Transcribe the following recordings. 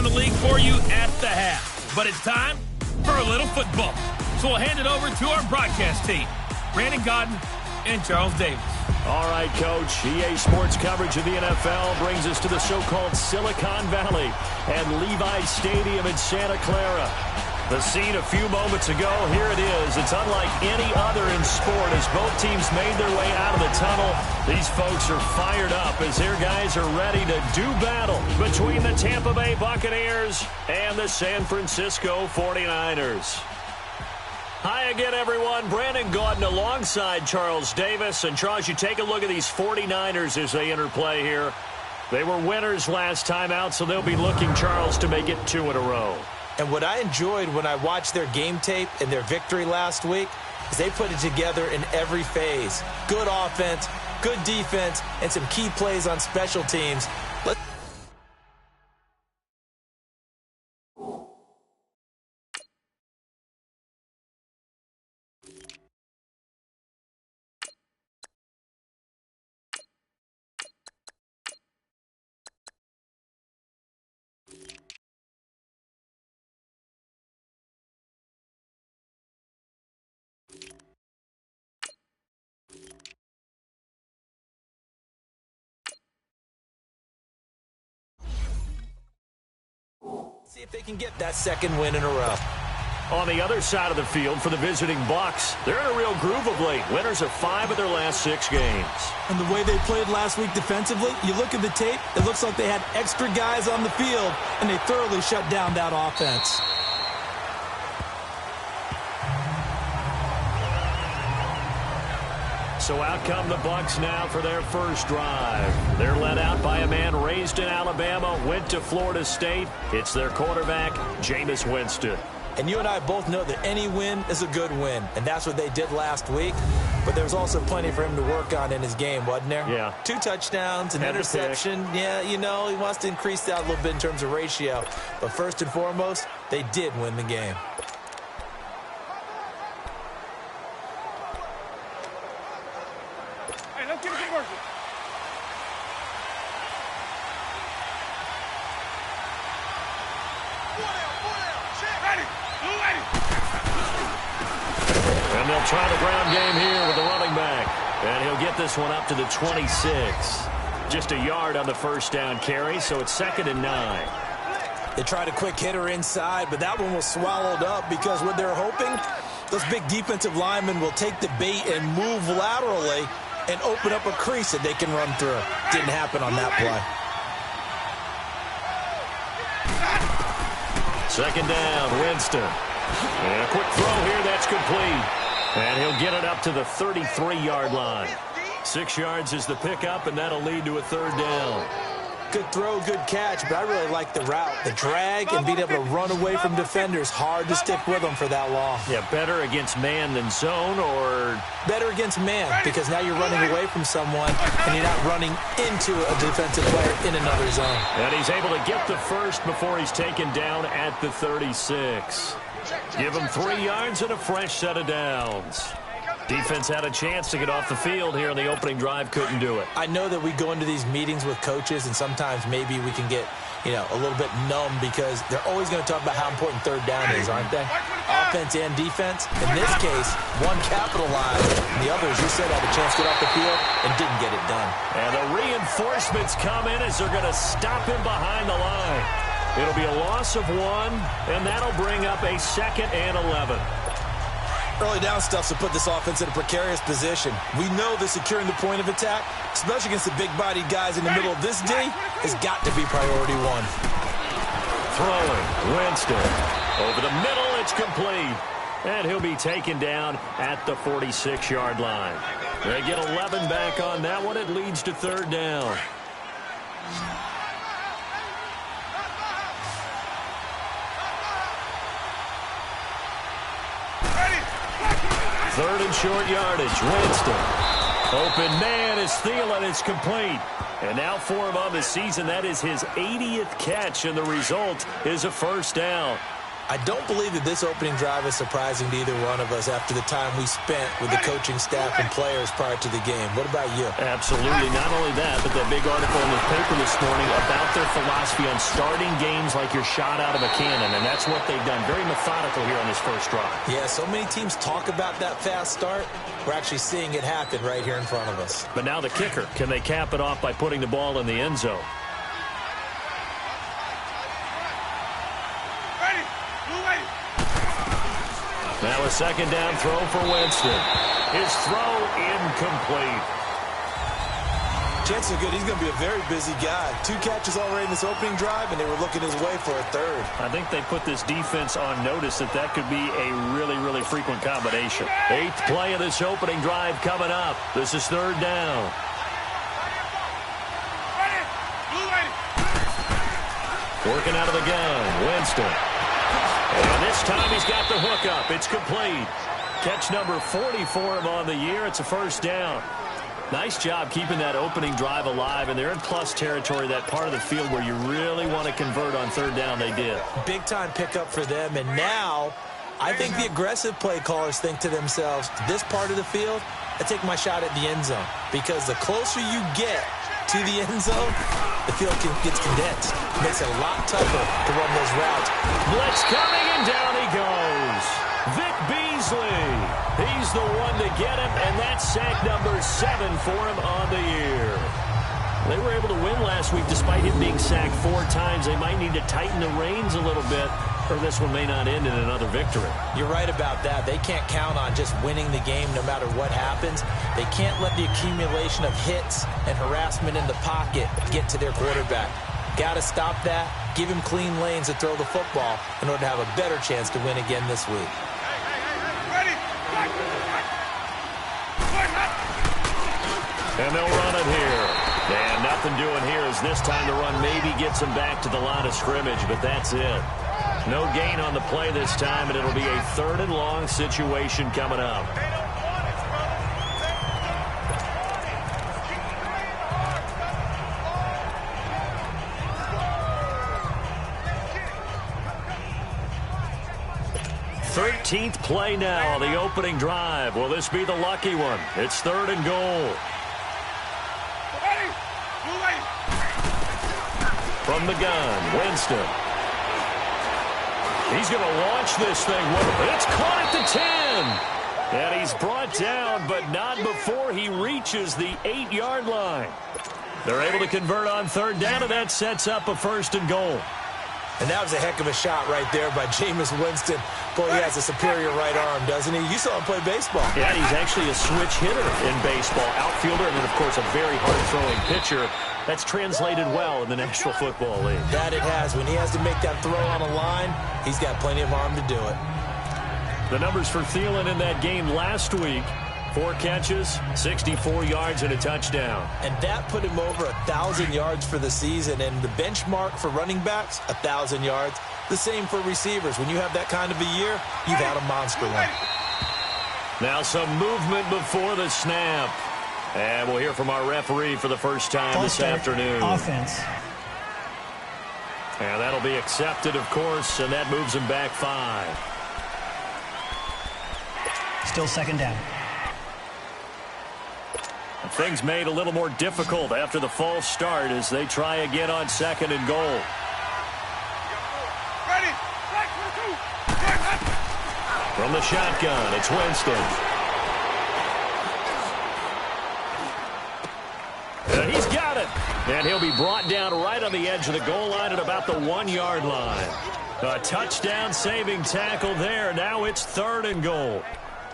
the league for you at the half. But it's time for a little football. So we'll hand it over to our broadcast team, Brandon Gaudin and Charles Davis. All right, Coach. EA Sports coverage of the NFL brings us to the so-called Silicon Valley and Levi Stadium in Santa Clara. The scene a few moments ago, here it is. It's unlike any other in sport as both teams made their way out of the tunnel. These folks are fired up as their guys are ready to do battle between the Tampa Bay Buccaneers and the San Francisco 49ers. Hi again, everyone. Brandon Gaudin alongside Charles Davis. And, Charles, you take a look at these 49ers as they enter play here. They were winners last time out, so they'll be looking, Charles, to make it 2 in a row. And what I enjoyed when I watched their game tape and their victory last week is they put it together in every phase. Good offense, good defense, and some key plays on special teams. See if they can get that second win in a row. On the other side of the field for the visiting Bucs, they're in a real groove of late. Winners of 5 of their last 6 games. And the way they played last week defensively, you look at the tape, it looks like they had extra guys on the field, and they thoroughly shut down that offense. So out come the Bucs now for their first drive. They're led out by a man raised in Alabama, went to Florida State. It's their quarterback, Jameis Winston. And you and I both know that any win is a good win, and that's what they did last week. But there was also plenty for him to work on in his game, wasn't there? Yeah. 2 touchdowns, an interception. Yeah, you know, he wants to increase that a little bit in terms of ratio. But first and foremost, they did win the game. And they'll try the ground game here with the running back. And he'll get this one up to the 26. Just a yard on the first down carry, so it's 2nd and 9. They tried a quick hitter inside, but that one was swallowed up because what they're hoping, those big defensive linemen will take the bait and move laterally and open up a crease that they can run through. Didn't happen on that play. 2nd down, Winston. And a quick throw here, that's complete. And he'll get it up to the 33-yard line. 6 yards is the pickup, and that'll lead to a 3rd down. Good throw, good catch, but I really like the route. The drag and being able to run away from defenders. Hard to stick with them for that long. Yeah, better against man than zone, or? Better against man, because now you're running away from someone, and you're not running into a defensive player in another zone. And he's able to get the first before he's taken down at the 36. Give him 3 yards and a fresh set of downs. Defense had a chance to get off the field here on the opening drive, couldn't do it. I know that we go into these meetings with coaches, and sometimes maybe we can get, a little bit numb because they're always going to talk about how important 3rd down is, aren't they? Offense and defense. In this case, one capitalized, and the others, you said, had a chance to get off the field and didn't get it done. And the reinforcements come in as they're going to stop him behind the line. It'll be a loss of 1, and that'll bring up a 2nd and 11. Early down stuff to put this offense in a precarious position. We know that securing the point of attack, especially against the big-bodied guys in the middle of this D, has got to be priority 1. Throwing, Winston. Over the middle, it's complete. And he'll be taken down at the 46-yard line. They get 11 back on that one. It leads to 3rd down. 3rd and short yardage. Winston. Open man is Thielen. It's complete. And now for him on the season, that is his 80th catch, and the result is a 1st down. I don't believe that this opening drive is surprising to either one of us after the time we spent with the coaching staff and players prior to the game. What about you? Absolutely. Not only that, but that big article in the paper this morning about their philosophy on starting games like you're shot out of a cannon, and that's what they've done. Very methodical here on this first drive. Yeah, so many teams talk about that fast start. We're actually seeing it happen right here in front of us. But now the kicker. Can they cap it off by putting the ball in the end zone? Now a second down throw for Winston. His throw incomplete. Chances are good he's going to be a very busy guy. 2 catches already in this opening drive, and they were looking his way for a third. I think they put this defense on notice that could be a really, really frequent combination. 8th play of this opening drive coming up. This is 3rd down. Working out of the gun, Winston. And this time he's got the hook up. It's complete. Catch number 40 for him on the year. It's a first down. Nice job keeping that opening drive alive, and they're in plus territory, that part of the field where you really want to convert on 3rd down. They did. Big-time pickup for them, and now I think the aggressive play callers think to themselves, this part of the field, I take my shot at the end zone, because the closer you get to the end zone, the field gets condensed. It makes it a lot tougher to run those routes. Blitz coming, and down he goes. Vic Beasley. He's the one to get him, and that's sack number 7 for him on the year. They were able to win last week despite him being sacked 4 times. They might need to tighten the reins a little bit, or this one may not end in another victory. You're right about that. They can't count on just winning the game no matter what happens. They can't let the accumulation of hits and harassment in the pocket get to their quarterback. Got to stop that, give him clean lanes to throw the football in order to have a better chance to win again this week. And they'll run it here. And nothing doing here as this time the run maybe gets them back to the line of scrimmage, but that's it. No gain on the play this time, and it'll be a 3rd and long situation coming up. Thirteenth play now on the opening drive. Will this be the lucky one? It's 3rd and goal. From the gun, Winston. He's going to launch this thing. It's caught at the 10. And he's brought down, but not before he reaches the 8-yard line. They're able to convert on 3rd down, and that sets up a 1st and goal. And that was a heck of a shot right there by Jameis Winston. Boy, he has a superior right arm, doesn't he? You saw him play baseball. Yeah, he's actually a switch hitter in baseball. Outfielder, and then, of course, a very hard-throwing pitcher. That's translated well in the National Football League. That it has. When he has to make that throw on a line, he's got plenty of arm to do it. The numbers for Thielen in that game last week: 4 catches, 64 yards, and a touchdown. And that put him over 1,000 yards for the season. And the benchmark for running backs, 1,000 yards. The same for receivers. When you have that kind of a year, you've had a monster one. Now some movement before the snap. And we'll hear from our referee for the first time this afternoon. Offense. And that'll be accepted, of course, and that moves him back 5. Still 2nd down. Things made a little more difficult after the false start as they try again on 2nd and goal. From the shotgun, it's Winston. And he's got it. And he'll be brought down right on the edge of the goal line at about the 1-yard line. A touchdown-saving tackle there. Now it's 3rd and goal.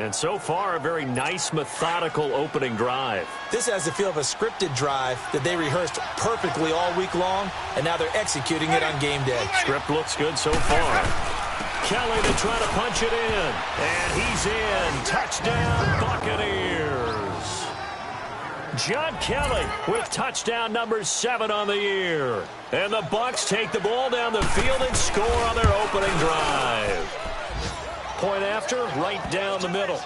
And so far, a very nice, methodical opening drive. This has the feel of a scripted drive that they rehearsed perfectly all week long, and now they're executing it on game day. Script looks good so far. Kelly to try to punch it in. And he's in. Touchdown, Buccaneers. John Kelly with touchdown number 7 on the year. And the Bucs take the ball down the field and score on their opening drive. Point after, right down the middle.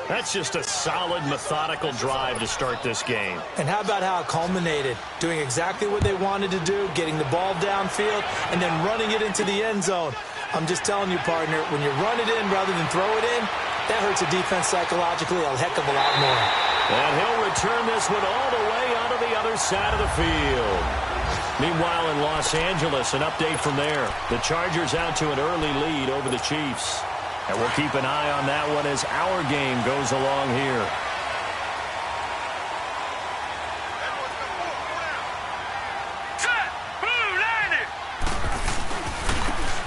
That's just a solid, methodical drive to start this game. And how about how it culminated? Doing exactly what they wanted to do, getting the ball downfield, and then running it into the end zone. I'm just telling you, partner, when you run it in rather than throw it in, that hurts a defense psychologically a heck of a lot more. And he'll return this one all the way onto the other side of the field. Meanwhile, in Los Angeles, an update from there. The Chargers out to an early lead over the Chiefs. And we'll keep an eye on that one as our game goes along here.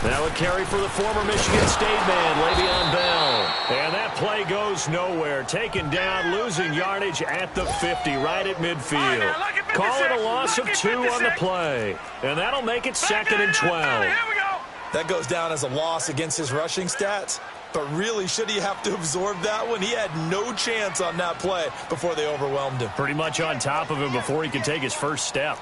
Now a carry for the former Michigan State man, Le'Veon Bell. And that play goes nowhere. Taken down, losing yardage at the 50, right at midfield. Call it a loss of 2 on the play. And that'll make it 2nd and 12. That goes down as a loss against his rushing stats. But really, should he have to absorb that one? He had no chance on that play before they overwhelmed him. Pretty much on top of him before he could take his first step.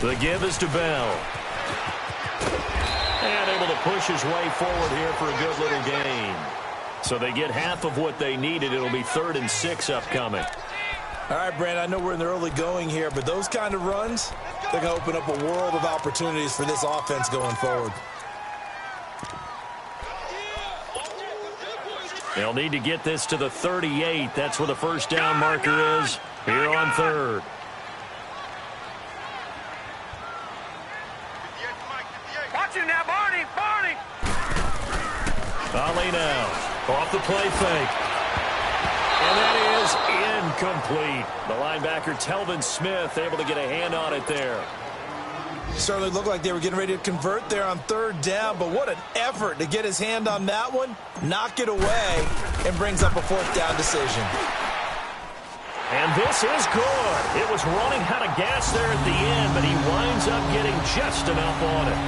The give is to Bell. And able to push his way forward here for a good little gain. So they get half of what they needed. It'll be 3rd and 6 upcoming. All right, Brandon, I know we're in the early going here, but those kind of runs, they're going to open up a world of opportunities for this offense going forward. They'll need to get this to the 38. That's where the first down marker is here on 3rd. Ollie now, off the play fake. And that is incomplete. The linebacker, Telvin Smith, able to get a hand on it there. Certainly looked like they were getting ready to convert there on 3rd down, but what an effort to get his hand on that one, knock it away, and brings up a 4th down decision. And this is good. It was running out of gas there at the end, but he winds up getting just enough on it.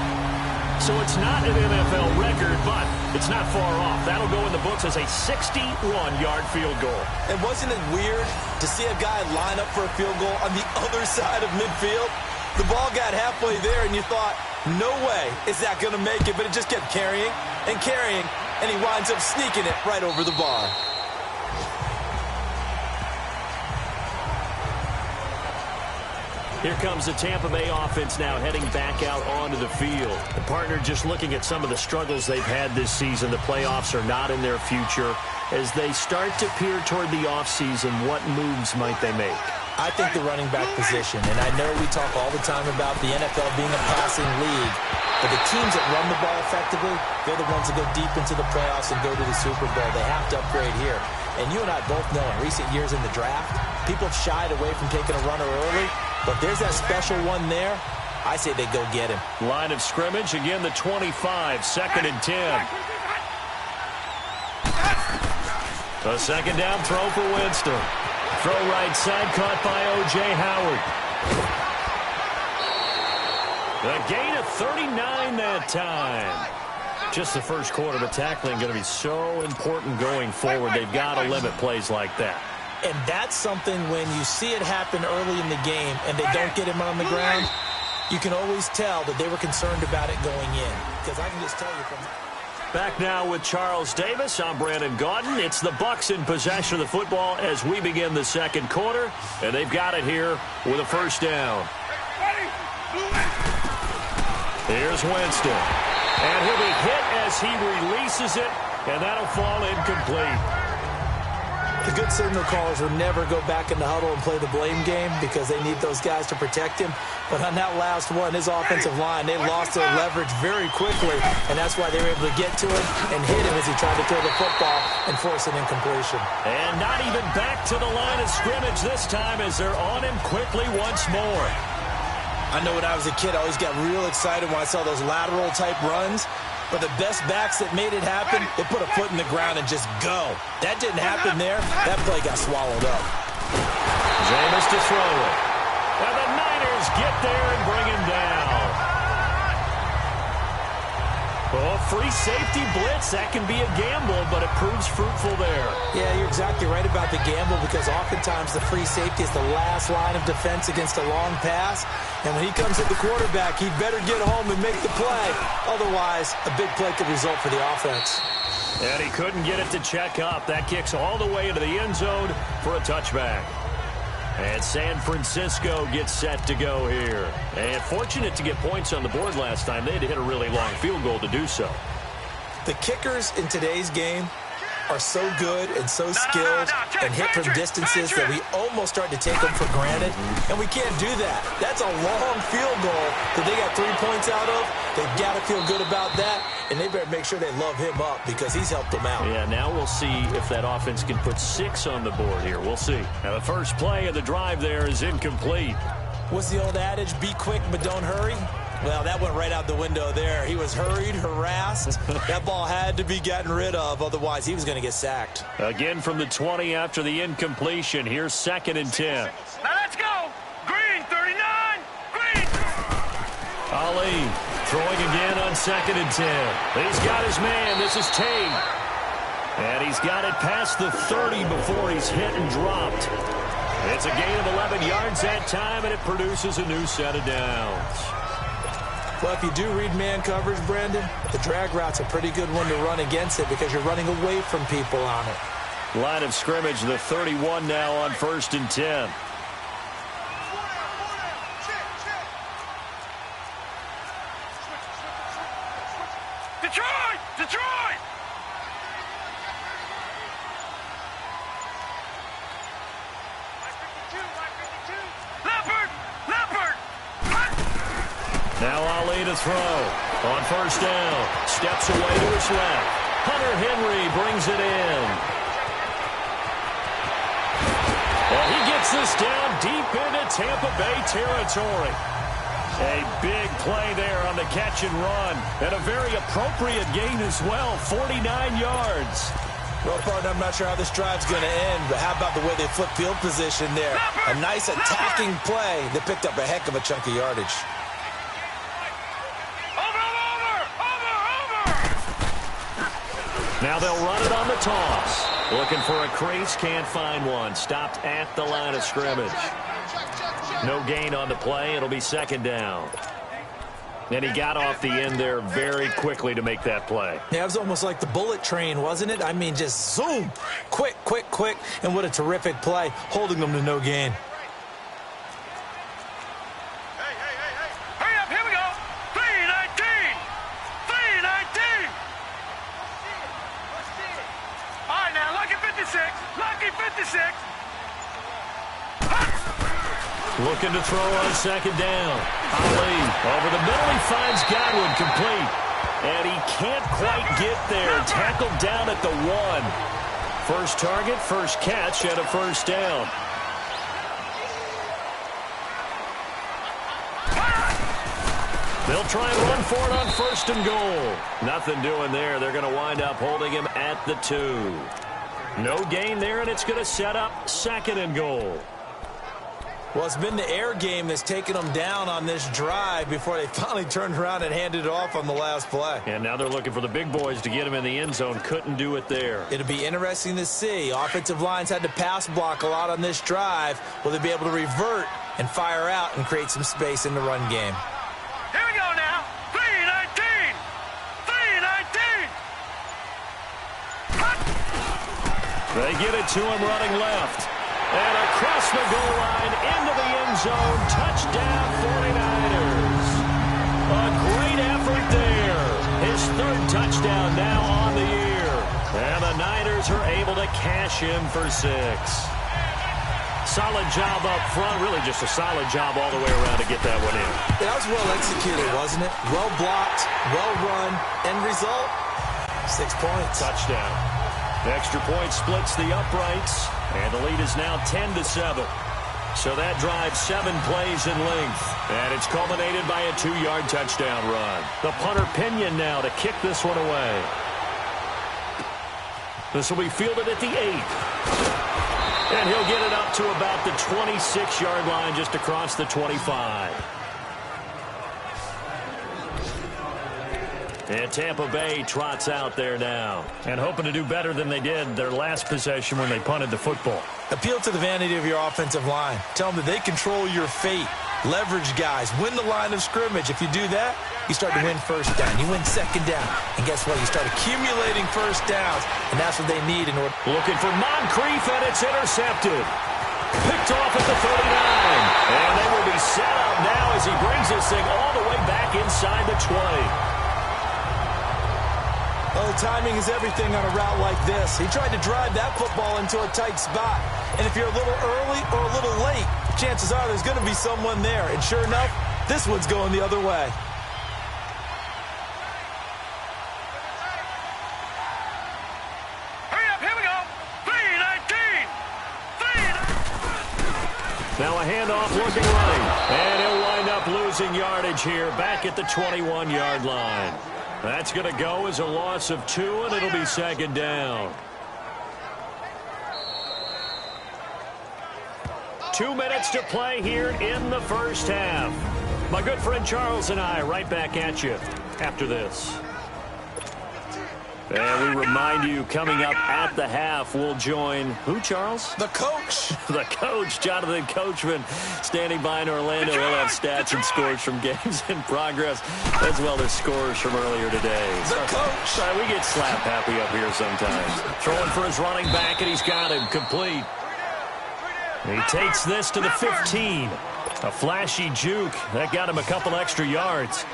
So it's not an NFL record, but it's not far off. That'll go in the books as a 61-yard field goal. And wasn't it weird to see a guy line up for a field goal on the other side of midfield? The ball got halfway there, and you thought, no way is that going to make it, but it just kept carrying, and he winds up sneaking it right over the bar. Here comes the Tampa Bay offense now heading back out onto the field. The partner just looking at some of the struggles they've had this season. The playoffs are not in their future. As they start to peer toward the offseason, what moves might they make? I think the running back position, and I know we talk all the time about the NFL being a passing league, but the teams that run the ball effectively, they're the ones that go deep into the playoffs and go to the Super Bowl. They have to upgrade here. And you and I both know in recent years in the draft, people have shied away from taking a runner early, but there's that special one there. I say they go get him. Line of scrimmage, again the 25, 2nd and 10. A 2nd down throw for Winston. Throw right side, caught by O.J. Howard. The gain of 39 that time. Just the first quarter, but tackling going to be so important going forward. They've got to limit plays like that. And that's something when you see it happen early in the game and they don't get him on the ground, you can always tell that they were concerned about it going in. Because I can just tell you from... Back now with Charles Davis. I'm Brandon Gaudin. It's the Bucs in possession of the football as we begin the 2nd quarter. And they've got it here with a first down. Here's Winston. And he'll be hit as he releases it. And that'll fall incomplete. The good signal callers will never go back in the huddle and play the blame game because they need those guys to protect him. But on that last one, his offensive line, they lost their leverage very quickly, and that's why they were able to get to him and hit him as he tried to throw the football and force an incompletion. And not even back to the line of scrimmage this time as they're on him quickly once more. I know when I was a kid, I always got real excited when I saw those lateral-type runs. But the best backs that made it happen, they put a foot in the ground and just go. That didn't happen there. That play got swallowed up. Jameis to throw it. And the Niners get there and bring him down. Oh, free safety blitz, that can be a gamble, but it proves fruitful there. Yeah, you're exactly right about the gamble because oftentimes the free safety is the last line of defense against a long pass. And when he comes at the quarterback, he'd better get home and make the play. Otherwise, a big play could result for the offense. And he couldn't get it to check up. That kicks all the way into the end zone for a touchback. And San Francisco gets set to go here. And fortunate to get points on the board last time. They had to hit a really long field goal to do so. The kickers in today's game are so good and so skilled and hit from distances that we almost start to take them for granted, and we can't do that. That's a long field goal that they got 3 points out of. They've got to feel good about that, and they better make sure they love him up because he's helped them out. Yeah, now we'll see if that offense can put 6 on the board here. We'll see. Now, the first play of the drive there is incomplete. What's the old adage? Be quick, but don't hurry. Well, that went right out the window there. He was hurried, harassed. That ball had to be gotten rid of. Otherwise, he was going to get sacked. Again from the 20 after the incompletion. Here's 2nd and 10. Now let's go. Green, 39. Green. Ali throwing again on 2nd and 10. He's got his man. This is Tate. And he's got it past the 30 before he's hit and dropped. It's a gain of 11 yards that time, and it produces a new set of downs. Well, if you do read man coverage, Brandon, the drag route's a pretty good one to run against it because you're running away from people on it. Line of scrimmage, the 31 now on 1st and 10. Detroit! Detroit! Leopard! Leopard! Now Ali to throw. On 1st down. Steps away to his left. Hunter Henry brings it in. Well, he gets this down deep into Tampa Bay territory. A big play there on the catch and run. And a very appropriate gain as well. 49 yards. Well, partner, I'm not sure how this drive's going to end, but how about the way they flip field position there? A nice attacking play that picked up a heck of a chunk of yardage. Now they'll run it on the toss. Looking for a crease, can't find one. Stopped at the line of scrimmage. No gain on the play. It'll be 2nd down. And he got off the end there very quickly to make that play. Yeah, it was almost like the bullet train, wasn't it? I mean, just zoom. Quick, quick, quick. And what a terrific play, holding them to no gain. Hurry up, here we go. 319. 319. All right, now, lucky 56. Lucky 56. Looking to throw on 2nd down. Ali over the middle. He finds Godwin complete. And he can't quite get there. Tackled down at the 1. First target, first catch, and a 1st down. They'll try and run for it on 1st and goal. Nothing doing there. They're going to wind up holding him at the 2. No gain there, and it's going to set up 2nd and goal. Well, it's been the air game that's taken them down on this drive before they finally turned around and handed it off on the last play. And now they're looking for the big boys to get him in the end zone. Couldn't do it there. It'll be interesting to see. Offensive lines had to pass block a lot on this drive. Will they be able to revert and fire out and create some space in the run game? Here we go now. 319. 319. They get it to him running left. And across the goal line, into the end zone, touchdown 49ers. A great effort there. His 3rd touchdown now on the year. And the Niners are able to cash in for 6. Solid job up front, really just a solid job all the way around to get that one in. That was well executed, wasn't it? Well blocked, well run, end result, 6 points. Touchdown. Extra point splits the uprights, and the lead is now 10-7. So that drives 7 plays in length, and it's culminated by a 2-yard touchdown run. The punter Pinion now to kick this one away. This will be fielded at the 8. And he'll get it up to about the 26-yard line, just across the 25. And Tampa Bay trots out there now. And hoping to do better than they did their last possession when they punted the football. Appeal to the vanity of your offensive line. Tell them that they control your fate. Leverage guys. Win the line of scrimmage. If you do that, you start to win first down. You win second down. And guess what? You start accumulating first downs. And that's what they need in order. Looking for Moncrief, and it's intercepted. Picked off at the 39. And they will be set up now as he brings this thing all the way back inside the 20. Well, timing is everything on a route like this. He tried to drive that football into a tight spot. And if you're a little early or a little late, chances are there's going to be someone there. And sure enough, this one's going the other way. Hurry up, here we go. 3-19. Now a handoff looking right. And he'll wind up losing yardage here back at the 21-yard line. That's going to go as a loss of 2, and it'll be second down. 2 minutes to play here in the first half. My good friend Charles and I right back at you after this. And we remind you, coming up at the half, we'll join who, Charles? The coach. The coach, Jonathan Coachman, standing by in Orlando. He'll have stats and scores from games in progress, as well as scores from earlier today. The coach. Sorry, we get slap happy up here sometimes. Throwing for his running back, and he's got him complete. He takes this to the 15. A flashy juke. That got him a couple extra yards.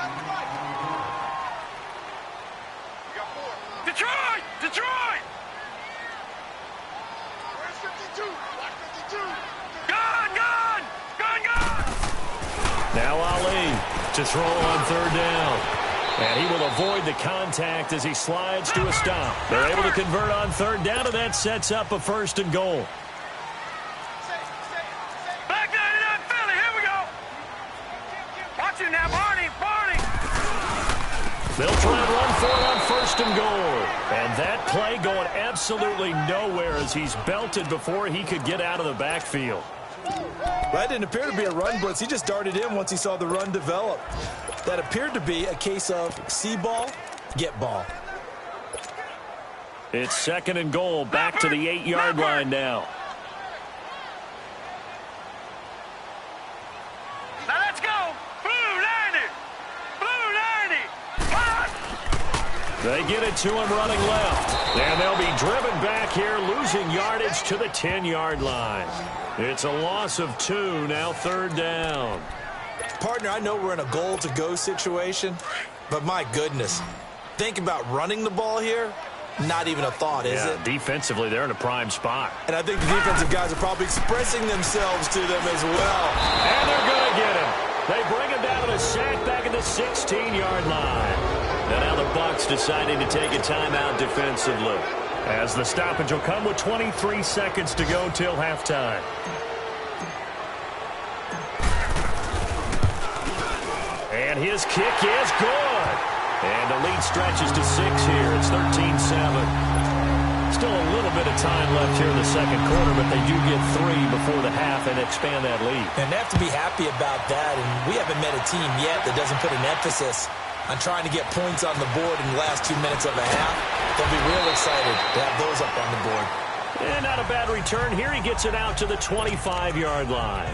Detroit! Detroit! Gone! Gone! Gone! Gone! Now Ali to throw on third down. And he will avoid the contact as he slides to a stop. They're able to convert on third down, and that sets up a first and goal. Back 99 Philly, here we go! Watch it now, Barney! Barney! They'll try and run for it on first and goal. And that play going absolutely nowhere as he's belted before he could get out of the backfield. That didn't appear to be a run blitz. He just darted in once he saw the run develop. That appeared to be a case of see ball, get ball. It's second and goal, back to the 8-yard line now. Now let's go! Blue 90! Blue 90! Hot! They get it to him running left. And they'll be driven back here, losing yardage to the 10-yard line. It's a loss of 2, now third down. Partner, I know we're in a goal-to-go situation, but my goodness, think about running the ball here. Not even a thought, is it? Defensively, they're in a prime spot. And I think the defensive guys are probably expressing themselves to them as well. And they're going to get him. They bring him down to the sack back at the 16-yard line. And now the Bucs deciding to take a timeout defensively, as the stoppage will come with 23 seconds to go till halftime. And his kick is good. And the lead stretches to 6 here. It's 13-7. Still a little bit of time left here in the second quarter, but they do get 3 before the half and expand that lead. And they have to be happy about that. And we haven't met a team yet that doesn't put an emphasis on trying to get points on the board in the last 2 minutes of a half. They'll be real excited to have those up on the board. And not a bad return here. He gets it out to the 25-yard line.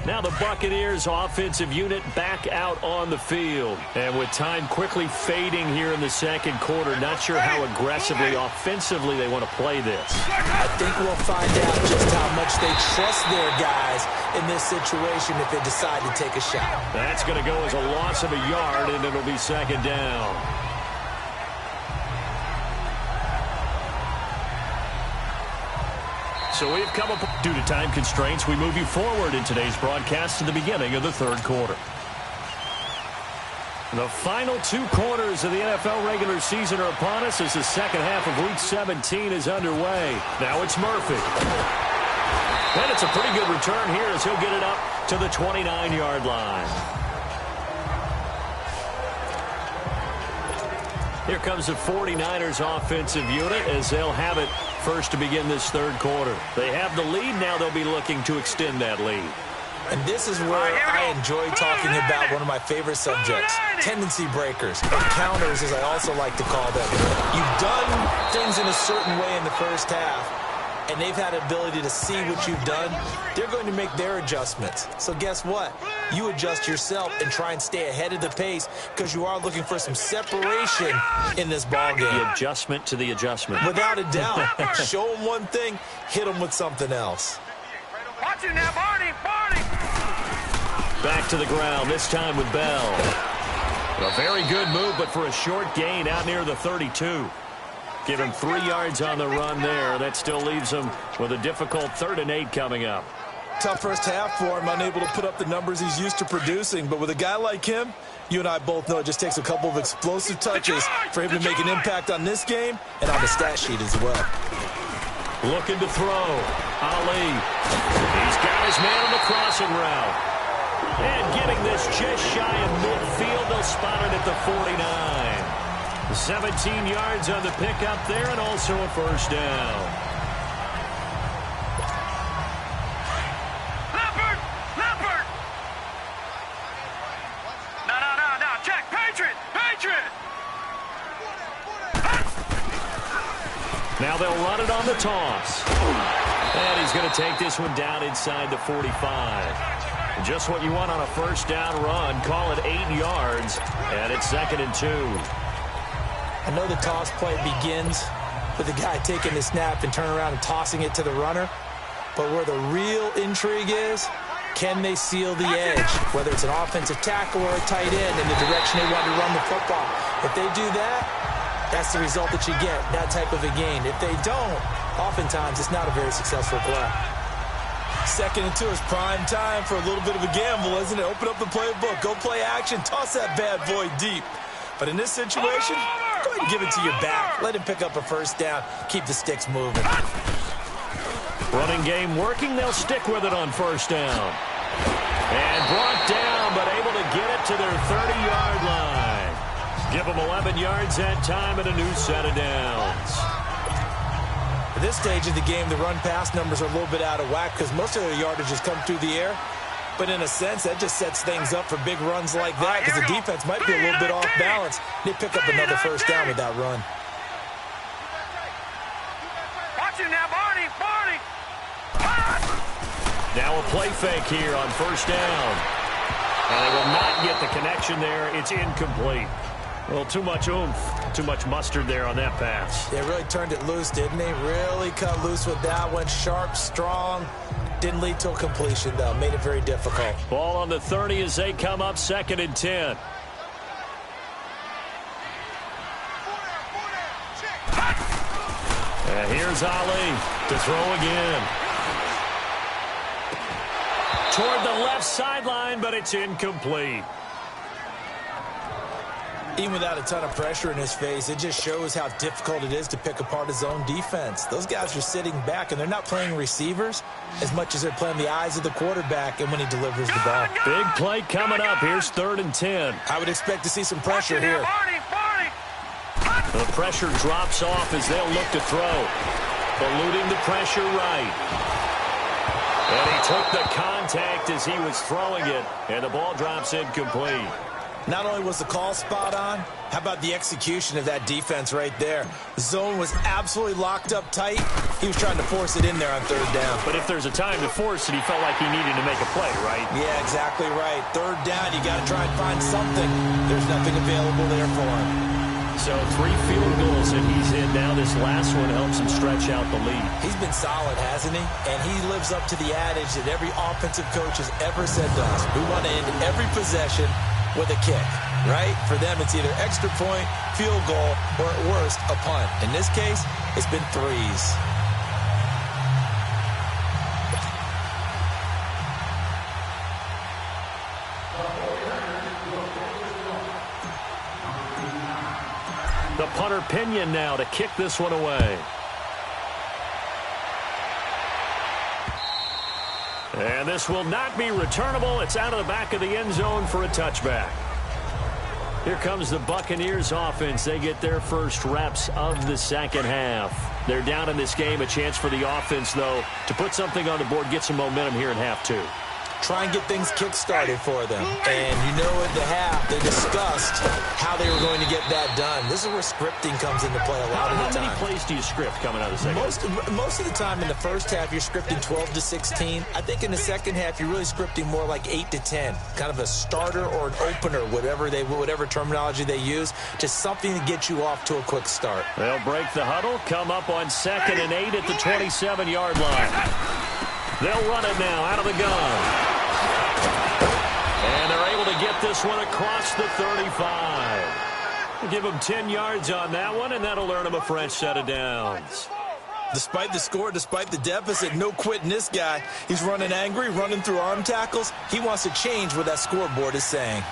Now the Buccaneers offensive unit back out on the field. And with time quickly fading here in the second quarter, not sure how aggressively offensively they want to play this. I think we'll find out just how much they trust their guys in this situation if they decide to take a shot. That's going to go as a loss of a yard, and it'll be second down. So we've come up, due to time constraints, we move you forward in today's broadcast to the beginning of the third quarter. The final 2 quarters of the NFL regular season are upon us as the second half of Week 17 is underway. Now it's Murphy. And it's a pretty good return here as he'll get it up to the 29-yard line. Here comes the 49ers offensive unit as they'll have it first to begin this third quarter. They have the lead. Now they'll be looking to extend that lead. And this is where I enjoy talking about one of my favorite subjects, tendency breakers, or counters as I also like to call them. You've done things in a certain way in the first half, and they've had an ability to see what you've done. They're going to make their adjustments. So guess what? You adjust yourself and try and stay ahead of the pace because you are looking for some separation in this ball game. The adjustment to the adjustment. Without a doubt. Show them one thing, hit them with something else. Watch it now, Barney! Back to the ground, this time with Bell. A very good move, but for a short gain out near the 32. Give him 3 yards on the run there. That still leaves him with a difficult 3rd and 8 coming up. Tough first half for him, unable to put up the numbers he's used to producing. But with a guy like him, you and I both know it just takes a couple of explosive touches for him to make an impact on this game and on the stat sheet as well. Looking to throw. Ali. He's got his man on the crossing route. And getting this just shy of midfield, they'll spot it at the 49. 17 yards on the pickup there and also a first down. Leopard! No, check, Patriot! Now they'll run it on the toss. And he's going to take this one down inside the 45. Just what you want on a first down run. Call it 8 yards, and it's 2nd and 2. I know the toss play begins with the guy taking the snap and turning around and tossing it to the runner. But where the real intrigue is, can they seal the edge? Whether it's an offensive tackle or a tight end in the direction they want to run the football. If they do that, that's the result that you get, that type of a gain. If they don't, oftentimes it's not a very successful play. 2nd and 2 is prime time for a little bit of a gamble, isn't it? Open up the playbook, go play action, toss that bad boy deep. But in this situation, go ahead and give it to your back. Let him pick up a first down, keep the sticks moving. Running game working, they'll stick with it on first down. And brought down, but able to get it to their 30-yard line. Give them 11 yards that time and a new set of downs. At this stage of the game, the run-pass numbers are a little bit out of whack because most of their yardage has come through the air. But in a sense, that just sets things up for big runs like that because the defense might be a little bit off balance. They pick up another first down with that run. Watch it now, Barney! Now a play fake here on first down. And they will not get the connection there. It's incomplete. Well, too much oomph, too much mustard there on that pass. They really turned it loose, didn't they? Really cut loose with that one. Sharp, strong. Didn't lead to a completion, though. Made it very difficult. Ball on the 30 as they come up 2nd and 10. And here's Ali to throw again. Toward the left sideline, but it's incomplete. Even without a ton of pressure in his face, it just shows how difficult it is to pick apart his own defense. Those guys are sitting back, and they're not playing receivers as much as they're playing the eyes of the quarterback and when he delivers the ball. Big play coming up. Here's 3rd and 10. I would expect to see some pressure here. The pressure drops off as they'll look to throw. Eluding the pressure right. And he took the contact as he was throwing it, and the ball drops incomplete. Not only was the call spot on, how about the execution of that defense right there? The zone was absolutely locked up tight. He was trying to force it in there on 3rd down. But if there's a time to force it, he felt like he needed to make a play, right? Yeah, exactly right. 3rd down, you got to try and find something. There's nothing available there for him. So 3 field goals that he's in now. This last one helps him stretch out the lead. He's been solid, hasn't he? And he lives up to the adage that every offensive coach has ever said to us. We want to end every possession with a kick, right? For them, it's either extra point, field goal, or at worst, a punt. In this case, it's been 3s. The punter Pinion now to kick this one away. And this will not be returnable. It's out of the back of the end zone for a touchback. Here comes the Buccaneers offense. They get their first reps of the second half. They're down in this game. A chance for the offense, though, to put something on the board, get some momentum here in half 2. try and get things kick-started for them. And you know at the half, they discussed how they were going to get that done. This is where scripting comes into play a lot of the time. How many plays do you script coming out of the second? Most of the time in the first half, you're scripting 12 to 16. I think in the second half, you're really scripting more like 8 to 10. Kind of a starter or an opener, whatever terminology they use. Just something to get you off to a quick start. They'll break the huddle, come up on 2nd and 8 at the 27-yard line. They'll run it now out of the gun. And they're able to get this one across the 35. Give them 10 yards on that one, and that'll earn them a fresh set of downs. Despite the score, despite the deficit, no quitting this guy. He's running angry, running through arm tackles. He wants to change what that scoreboard is saying.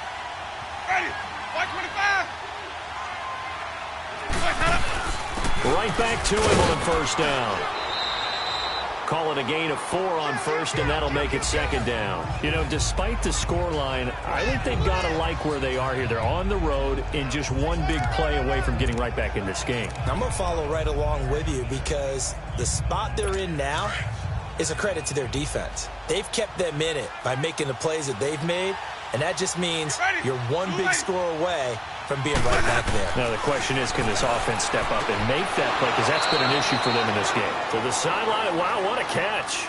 Ready. 125. Right back to him on 1st down. Call it a gain of 4 on 1st, and that'll make it 2nd down. You know, despite the scoreline, I think they've got to like where they are here. They're on the road and just one big play away from getting right back in this game. I'm going to follow right along with you because the spot they're in now is a credit to their defense. They've kept them in it by making the plays that they've made, and that just means you're one big score away from being right back there. Now the question is, can this offense step up and make that play? Because that's been an issue for them in this game. To the sideline, wow, what a catch.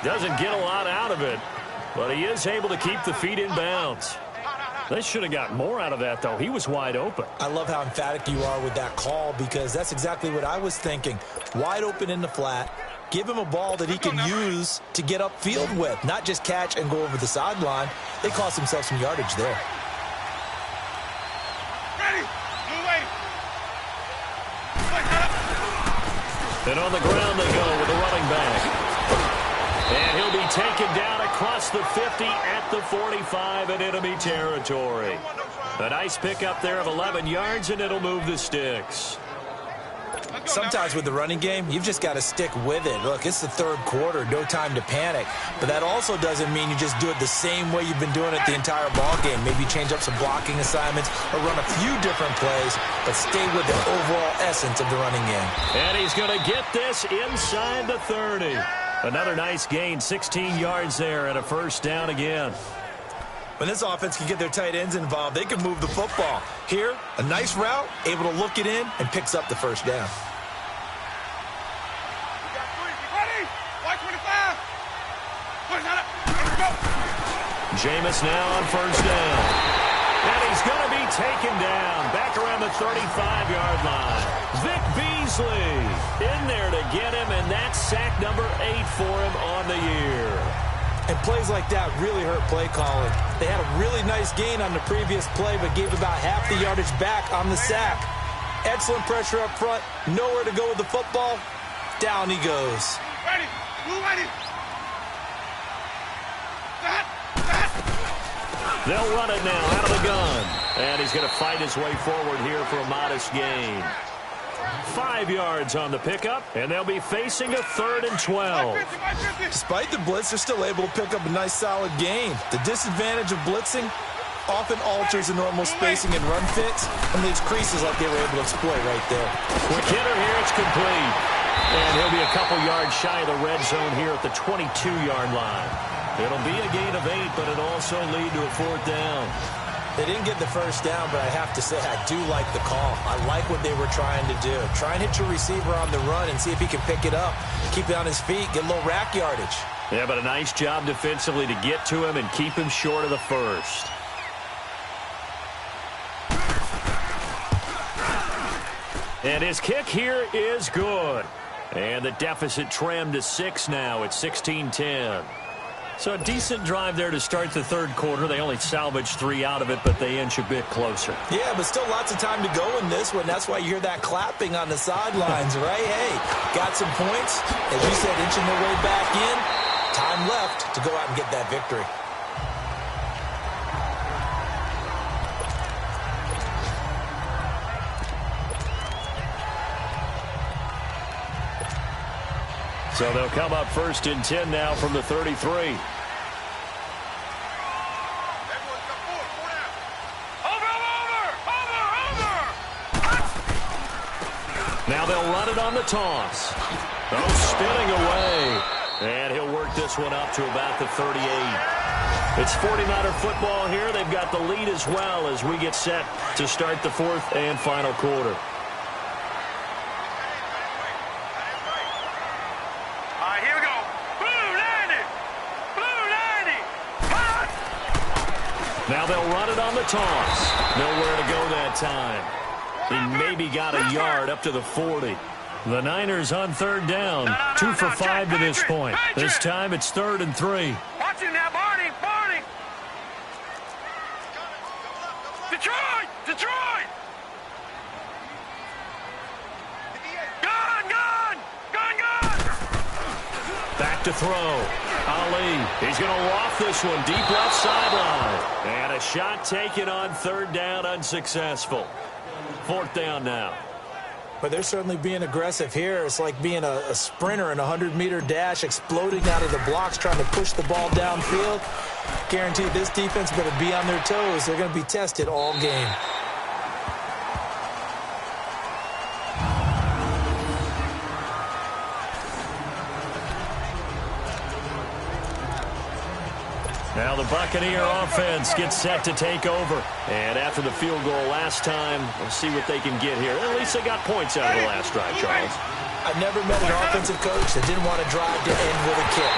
Doesn't get a lot out of it, but he is able to keep the feet in bounds. They should have got more out of that, though. He was wide open. I love how emphatic you are with that call because that's exactly what I was thinking. Wide open in the flat. Give him a ball that he can use to get upfield with, not just catch and go over the sideline. They cost themselves some yardage there. And on the ground they go with the running back. And he'll be taken down across the 50 at the 45 in enemy territory. A nice pickup there of 11 yards, and it'll move the sticks. Sometimes with the running game, you've just got to stick with it. Look, it's the 3rd quarter, no time to panic. But that also doesn't mean you just do it the same way you've been doing it the entire ball game. Maybe change up some blocking assignments or run a few different plays, but stay with the overall essence of the running game. And he's going to get this inside the 30. Another nice gain, 16 yards there and a 1st down again. When this offense can get their tight ends involved, they can move the football. Here, a nice route, able to look it in, and picks up the 1st down. Jameis now on 1st down. And he's going to be taken down back around the 35-yard line. Vic Beasley in there to get him, and that's sack number 8 for him on the year. And plays like that really hurt play calling. They had a really nice gain on the previous play, but gave about half the yardage back on the sack. Excellent pressure up front. Nowhere to go with the football. Down he goes. Ready. Ready. They'll run it now out of the gun. And he's going to fight his way forward here for a modest gain. 5 yards on the pickup, and they'll be facing a 3rd and 12. Despite the blitz, they're still able to pick up a nice solid gain. The disadvantage of blitzing often alters the normal spacing and run fits and leaves creases like they were able to exploit right there. Quick hitter here, it's complete. And he'll be a couple yards shy of the red zone here at the 22-yard line. It'll be a gain of 8, but it'll also lead to a 4th down. They didn't get the 1st down, but I have to say I do like the call. I like what they were trying to do. Try and hit your receiver on the run and see if he can pick it up. Keep it on his feet, get a little rack yardage. Yeah, but a nice job defensively to get to him and keep him short of the 1st. And his kick here is good. And the deficit trimmed to 6 now at 16-10. So a decent drive there to start the 3rd quarter. They only salvaged 3 out of it, but they inch a bit closer. Yeah, but still lots of time to go in this one. That's why you hear that clapping on the sidelines, right? Hey, got some points. As you said, inching their way back in. Time left to go out and get that victory. So they'll come up 1st and 10 now from the 33. Now they'll run it on the toss. Oh, spinning away. And he'll work this one up to about the 38. It's 49er football here. They've got the lead as well as we get set to start the fourth and final quarter. All right, here we go. Blue 90. Blue 90. Now they'll run it on the toss. Nowhere to go that time. He maybe got a yard up to the 40. The Niners on third down. 2 for 5 to this point. This time it's 3rd and 3. Watch him now, Barney. Barney. Detroit. Detroit. Gun. Gun. Gun. Gun. Back to throw. Ali. He's going to loft this one deep left sideline. And a shot taken on 3rd down, unsuccessful. 4th down now. But they're certainly being aggressive here. It's like being a sprinter in a 100-meter dash, exploding out of the blocks, trying to push the ball downfield. Guaranteed this defense better be on their toes. They're going to be tested all game. Now the Buccaneer offense gets set to take over. And after the field goal last time, we'll see what they can get here. At least they got points out of the last drive, Charles. I've never met an offensive coach that didn't want to drive to end with a kick.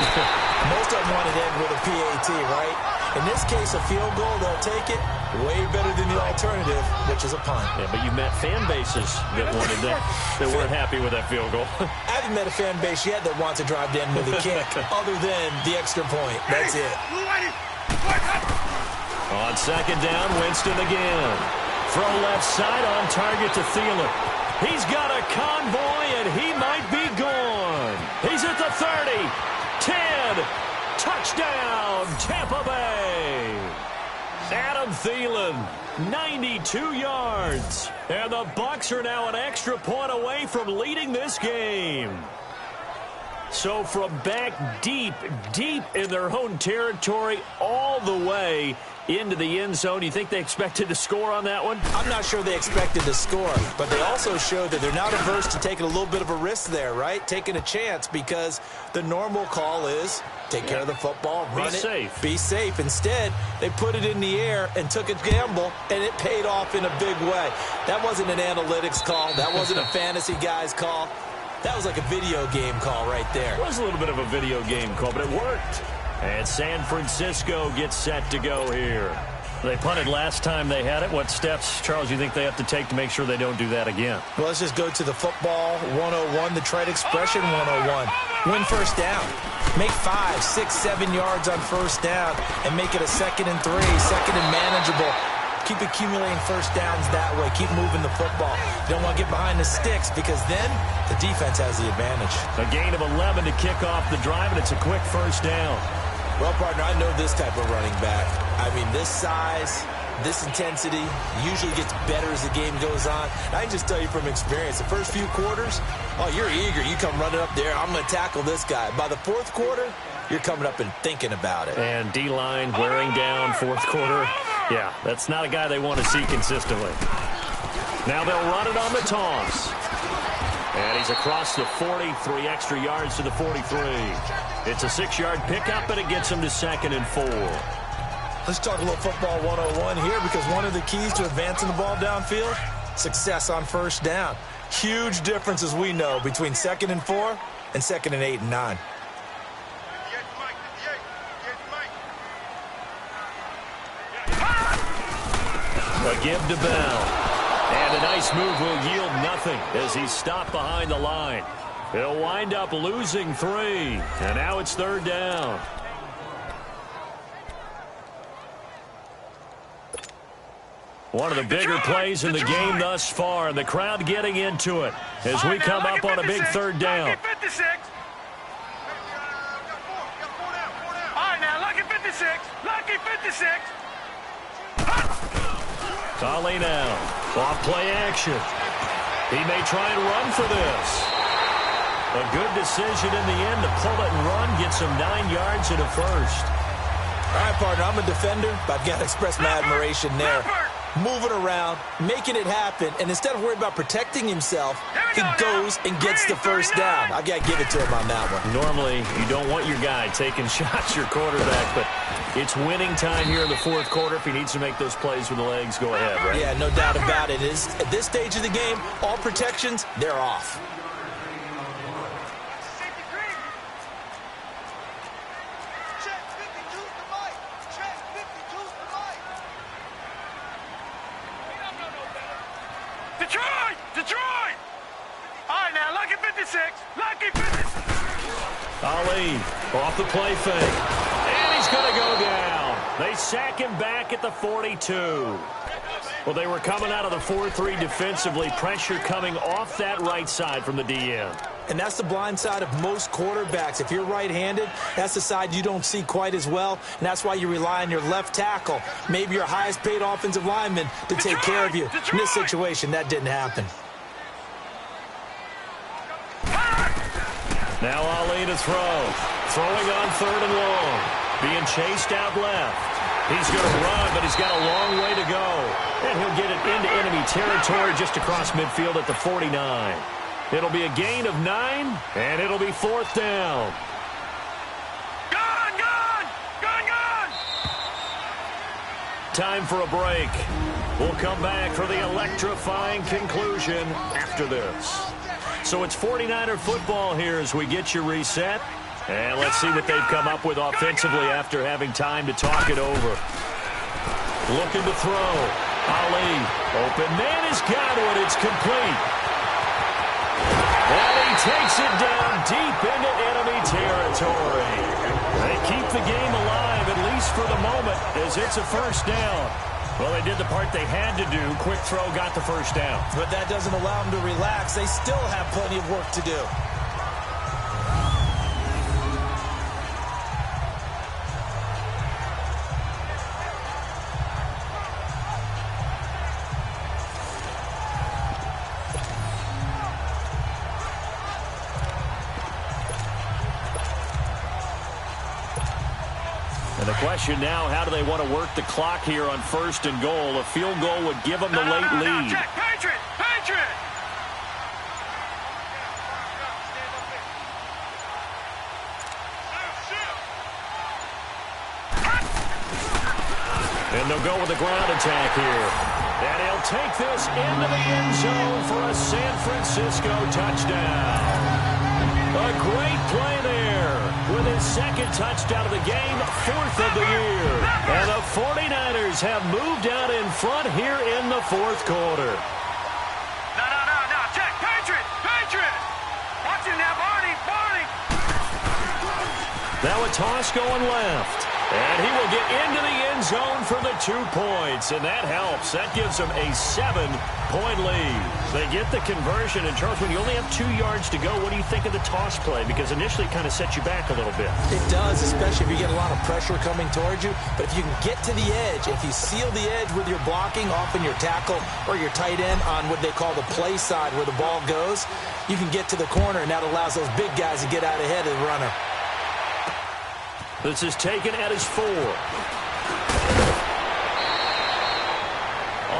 Most of them want to end with a PAT, right? In this case, a field goal, they'll take it. Way better than the alternative, which is a punt. Yeah, but you've met fan bases that wanted that weren't happy with that field goal. I haven't met a fan base yet that wants to drive to end with a kick, other than the extra point. That's it. On 2nd down, Winston again. From left side on target to Thielen. He's got a convoy, and he might be gone. He's at the 30, 10, touchdown, Tampa Bay. Adam Thielen, 92 yards. And the Bucs are now an extra point away from leading this game. So from back deep in their own territory, all the way into the end zone. Do you think they expected to score on that one? I'm not sure they expected to score, but they also showed that they're not averse to taking a little bit of a risk there, right? Taking a chance, because the normal call is take care of the football, run it, be safe. Instead, they put it in the air and took a gamble, and it paid off in a big way. That wasn't an analytics call. That wasn't a fantasy guy's call. That was like a video game call right there. It was a little bit of a video game call, but it worked. And San Francisco gets set to go here. They punted last time they had it. What steps, Charles, do you think they have to take to make sure they don't do that again? Well, let's just go to the football 101, the trade expression 101. Win first down. Make 5, 6, 7 yards on first down and make it a 2nd and 3, 2nd and manageable. Keep accumulating first downs that way. Keep moving the football. You don't want to get behind the sticks, because then the defense has the advantage. A gain of 11 to kick off the drive, and it's a quick first down. Well, partner, I know this type of running back. I mean, this size, this intensity usually gets better as the game goes on. And I can just tell you from experience, the first few quarters, oh, you're eager. You come running up there, I'm going to tackle this guy. By the 4th quarter, you're coming up and thinking about it. And D-line wearing down 4th quarter. Yeah, that's not a guy they want to see consistently. Now they'll run it on the toss. And he's across the 40, 3 extra yards to the 43. It's a 6-yard pickup, and it gets him to 2nd and 4. Let's talk a little football 101 here, because one of the keys to advancing the ball downfield, success on first down. Huge difference, as we know, between 2nd and 4 and 2nd and 8 and 9. A give to Bell. And a nice move will yield nothing as he's stopped behind the line. He'll wind up losing 3. And now it's 3rd down. One of the bigger plays in the game thus far, and the crowd getting into it as we come up on a big 3rd down. Lucky 56. All right, now, lucky 56. Lucky 56. Ali now. Off play action. He may try and run for this. A good decision in the end to pull it and run. Gets him 9 yards and a first. All right, partner, I'm a defender, but I've got to express my admiration there. moving around, making it happen, and instead of worrying about protecting himself, he goes and gets the first down. I've got to give it to him on that one. Normally, you don't want your guy taking shots, your quarterback, but it's winning time here in the fourth quarter. If he needs to make those plays with the legs, go ahead, right? Yeah, no doubt about it. At this stage of the game, all protections, they're off. Detroit! All right, now, lucky 56. Lucky 56. Ali off the play fake. And he's going to go down. They sack him back at the 42. Well, they were coming out of the 4-3 defensively. Pressure coming off that right side from the DN. And that's the blind side of most quarterbacks. If you're right-handed, that's the side you don't see quite as well. And that's why you rely on your left tackle, maybe your highest-paid offensive lineman, to take care of you. In this situation, that didn't happen. Now Ali to throw. Throwing on 3rd and long. Being chased out left. He's going to run, but he's got a long way to go. And he'll get it into enemy territory just across midfield at the 49. It'll be a gain of 9, and it'll be 4th down. Gone! Time for a break. We'll come back for the electrifying conclusion after this. So it's 49er football here as we get you reset. And let's see what they've come up with offensively after having time to talk it over. Looking to throw. Ali. Open man has got it. It's complete. And he takes it down deep into enemy territory. They keep the game alive, at least for the moment, as it's a first down. Well, they did the part they had to do. Quick throw got the first down. But that doesn't allow them to relax. They still have plenty of work to do. And the question now, how do they want to work the clock here on 1st and goal? A field goal would give them the late lead. Check. Patriot! And they'll go with the ground attack here. And he'll take this into the end zone for a San Francisco touchdown. A great play there with his 2nd touchdown of the game, 4th of the year. And the 49ers have moved out in front here in the 4th quarter. No. Check. Patriot! Watch him now, Barney! Now a toss going left. And he will get into the end zone for the 2 points. And that helps. That gives them a 7-point lead. They get the conversion. And, Charles, when you only have 2 yards to go, what do you think of the toss play? Because initially it kind of sets you back a little bit. It does, especially if you get a lot of pressure coming towards you. But if you can get to the edge, if you seal the edge with your blocking, often your tackle or your tight end on what they call the play side where the ball goes, you can get to the corner, and that allows those big guys to get out ahead of the runner. This is taken at his 4.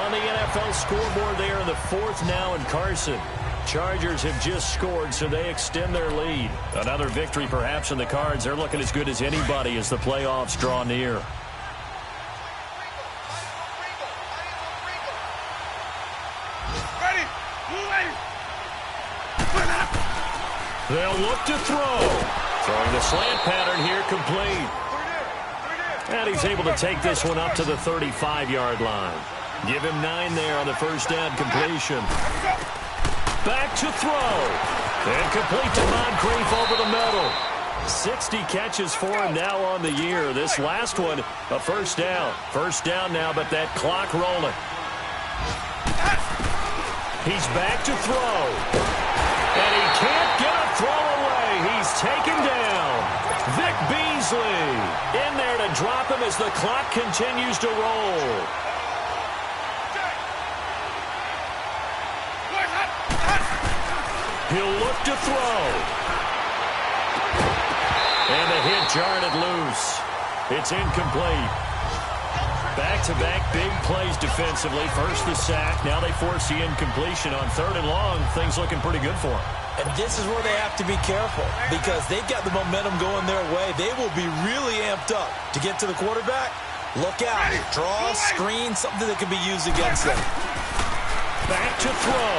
On the NFL scoreboard there in the 4th now, and Carson. Chargers have just scored, so they extend their lead. Another victory perhaps in the cards. They're looking as good as anybody as the playoffs draw near. They'll look to throw. Throwing the slant pattern here, complete. And he's able to take this one up to the 35-yard line. Give him 9 there on the first down completion. Back to throw. And complete to Moncrief over the middle. 60 catches for him now on the year. This last one, a first down. First down now, but that clock rolling. He's back to throw. And he can't get a throw away. He's taken down. Vic Beasley in there to drop him as the clock continues to roll. He'll look to throw. And the hit jarred it loose. It's incomplete. Back-to-back big plays defensively. First the sack. Now they force the incompletion on 3rd and long. Things looking pretty good for them. And this is where they have to be careful because they've got the momentum going their way. They will be really amped up to get to the quarterback. Look out. Draw, screen, something that can be used against them. Back to throw.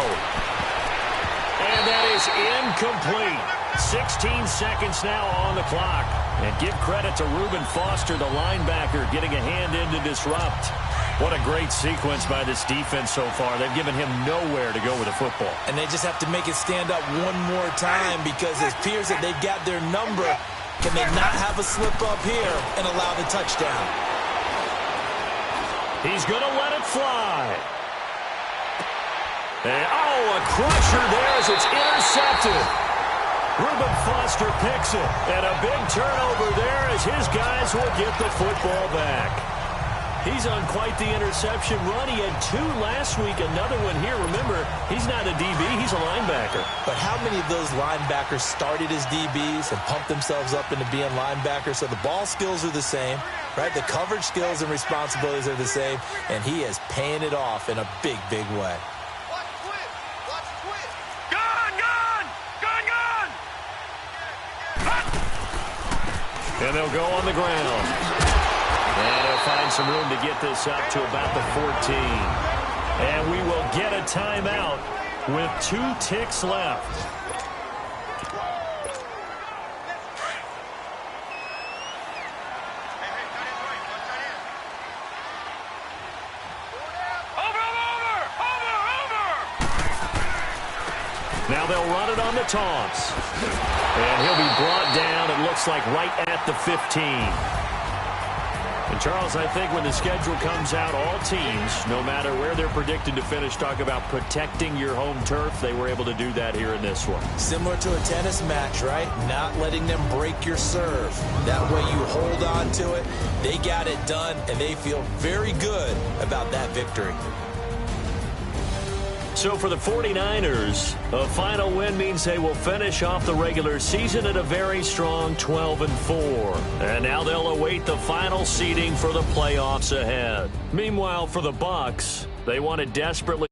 And that is incomplete. 16 seconds now on the clock. And give credit to Reuben Foster, the linebacker, getting a hand in to disrupt. What a great sequence by this defense so far. They've given him nowhere to go with the football. And they just have to make it stand up one more time because it appears that they've got their number. Can they not have a slip up here and allow the touchdown? He's going to let it fly. And, a crusher there as it's intercepted. Reuben Foster picks it. And a big turnover there as his guys will get the football back. He's on quite the interception run. He had 2 last week, another one here. Remember, he's not a DB, he's a linebacker. But how many of those linebackers started as DBs and pumped themselves up into being linebackers? So the ball skills are the same, right? The coverage skills and responsibilities are the same, and he is paying it off in a big, big way. And they'll go on the ground. And they'll find some room to get this up to about the 14. And we will get a timeout with 2 ticks left. Now they'll run it on the toss. And he'll be brought down, it looks like, right at the 15. And, Charles, I think when the schedule comes out, all teams, no matter where they're predicted to finish, talk about protecting your home turf. They were able to do that here in this one. Similar to a tennis match, right? Not letting them break your serve. That way you hold on to it. They got it done, and they feel very good about that victory. So for the 49ers, a final win means they will finish off the regular season at a very strong 12-4. And now they'll await the final seeding for the playoffs ahead. Meanwhile, for the Bucs, they want to desperately